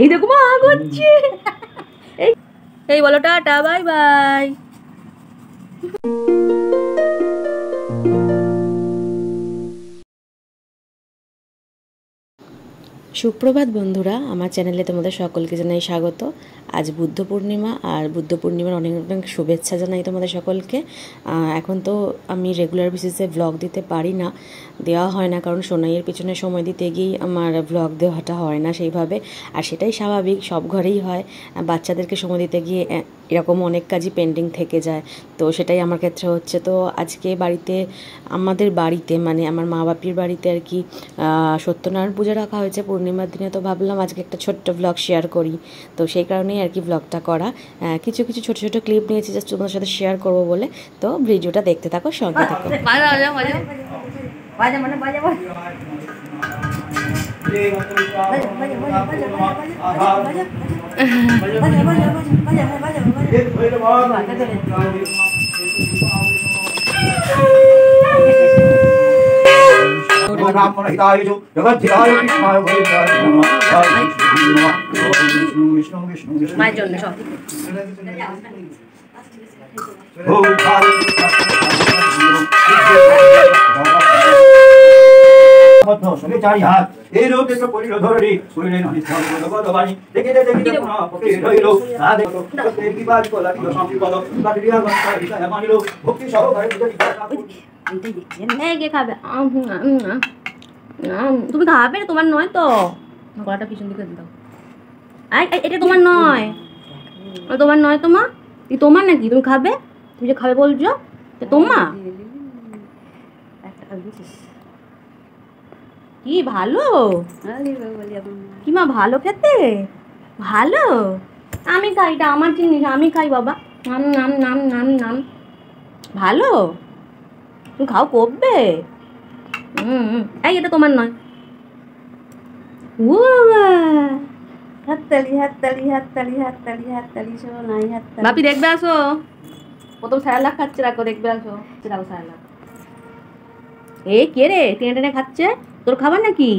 এই দেখো মা করছে। এই বলো টাটা বাই বাই। সুপ্রভাত বন্ধুরা, আমার চ্যানেলে তোমাদের সকলকে জানাই স্বাগত। আজ বুদ্ধ পূর্ণিমা, আর বুদ্ধ পূর্ণিমার অনেক অনেক শুভেচ্ছা জানাই তোমাদের সকলকে। এখন তো আমি রেগুলার বেসিসে ব্লগ দিতে পারি না, দেওয়া হয় না, কারণ সোনাইয়ের পিছনে সময় দিতে গিয়েই আমার ব্লগ দেওয়াটা হয় না সেইভাবে। আর সেটাই স্বাভাবিক, সব ঘরেই হয়, বাচ্চাদেরকে সময় দিতে গিয়ে এরকম অনেক কাজই পেন্ডিং থেকে যায়। তো সেটাই আমার ক্ষেত্রে হচ্ছে। তো আজকে বাড়িতে, আমাদের বাড়িতে মানে আমার মা বাপির বাড়িতে আর কি সত্যনারায়ণ পুজো রাখা হয়েছে পূর্ণিমার দিনে। তো ভাবলাম আজকে একটা ছোট্ট ব্লগ শেয়ার করি, তো সেই কারণেই আর কি ব্লগটা করা। কিছু কিছু ছোটো ছোটো ক্লিপ নিয়েছি জাস্ট তোমাদের সাথে শেয়ার করবো বলে। তো ভিডিওটা দেখতে থাকো, সঙ্গে থাকো। মায়ের জন্য সব চারি হাত এই রূপে পড়িল ধরি শুনিলেন অনিষ্ঠান বাণী দেখে দেখে রইল বিবাদ লাগিল সম্পদ কাটিয়া মানিল ভক্তি সহকারে খাবে। তুমি খাবে না, তোমার নয় তো। গলাটা পিছন দিকে দাও। এটা তোমার নয়, তোমার নয়। তোমার নাকি? তুমি খাবে? তুমি যে খাবে বলছো তোমার কি ভালো? কি মা ভালো খেতে? ভালো, আমি খাই, এটা আমার জিনিস, আমি খাই বাবা। নাম নাম নাম নাম নাম ভালো, তুমি খাও কববে। এটা তোমার নয়। ও বাবা, হাততালি হাততালি হাততালি হাততালি হাততালি শোনাই হাততালি। বাপি দেখবে আসো, প্রথম স্যালাড খাচ্ছে, রাখো দেখবে আসো। রাখো স্যালাড। এই কে রে টেনে টেনে খাচ্ছে? তোর খাবার নাকি?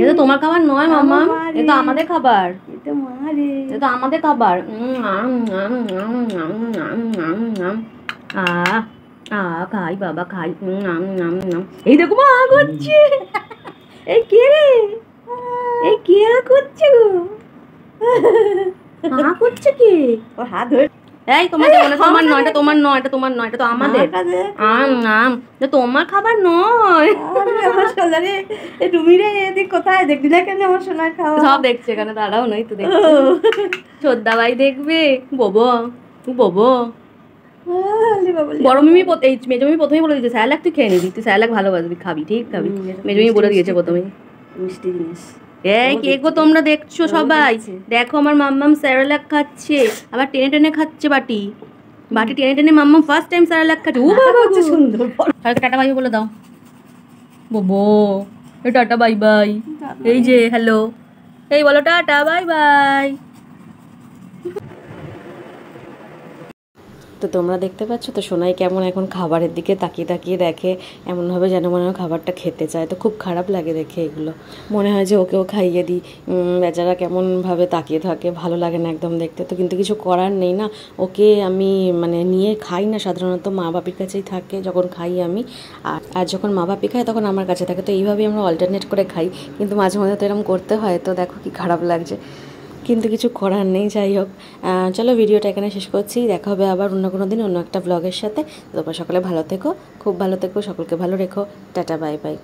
এটা তোমার খাবার নয় মামা, এটা আমাদের খাবার। এটা আমাদের খাবার। খাই বাবা খাই। এই দেখো মা করছে। এই কে রে? এই কে করছে গো? মা করছে কি? ওর হাত ধরে। এই তোমার তোমার নয়, এটা তোমার নয়, এটা তোমার নয়, এটা তো আমাদের। তোমার খাবার নয়। তুমি রে এদিক কোথায় দেখলি না কেন? আমার সোনার খাওয়া সব দেখছে এখানে, দাঁড়াও নয় তো দেখছো। শ্রদ্ধা ভাই দেখবে, বোবো বোবো। বড় মিমি এই মেজো মিমি প্রথমেই বলে দিয়েছে স্যালাড তুই খেয়ে নিবি, তুই স্যালাড ভালোবাসবি, খাবি, ঠিক খাবি। মেজো মিমি বলে দিয়েছে প্রথমেই মিষ্টি জিনিস। এই কে গো তোমরা দেখছো সবাই? দেখো আমার মাম্মাম স্যালাড খাচ্ছে, আবার টেনে টেনে খাচ্ছে বাটি বাটি টেনে টেনে। মাম্মাম ফার্স্ট টাইম স্যালাড খাচ্ছে। ও বাবা কত সুন্দর। টাটা বাই বলে দাও বোবো। এই টাটা বাই বাই। এই যে হ্যালো, এই বলো টাটা বাই বাই। তো তোমরা দেখতে পাচ্ছ তো সোনাই কেমন এখন খাবারের দিকে তাকিয়ে তাকিয়ে দেখে, এমনভাবে যেন মনে হয় খাবারটা খেতে চায়। তো খুব খারাপ লাগে দেখে এগুলো, মনে হয় যে ওকেও খাইয়ে দিই। বেচারা কেমনভাবে তাকিয়ে থাকে, ভালো লাগে না একদম দেখতে। তো কিন্তু কিছু করার নেই না, ওকে আমি মানে নিয়ে খাই না, সাধারণত মা বাপির কাছেই থাকে যখন খাই আমি। আর যখন মা বাপি খায় তখন আমার কাছে থাকে। তো এইভাবেই আমরা অল্টারনেট করে খাই, কিন্তু মাঝে মাঝে তো এরকম করতে হয়। তো দেখো কি খারাপ লাগছে, কিন্তু কিছু করার নেই। যাই হোক, চলো ভিডিওটা এখানে শেষ করছি। দেখা হবে আবার অন্য কোনো দিন অন্য একটা ব্লগের সাথে। তোমরা সকলে ভালো থেকো, খুব ভালো থেকো, সকলকে ভালো রেখো। Tata bye bye.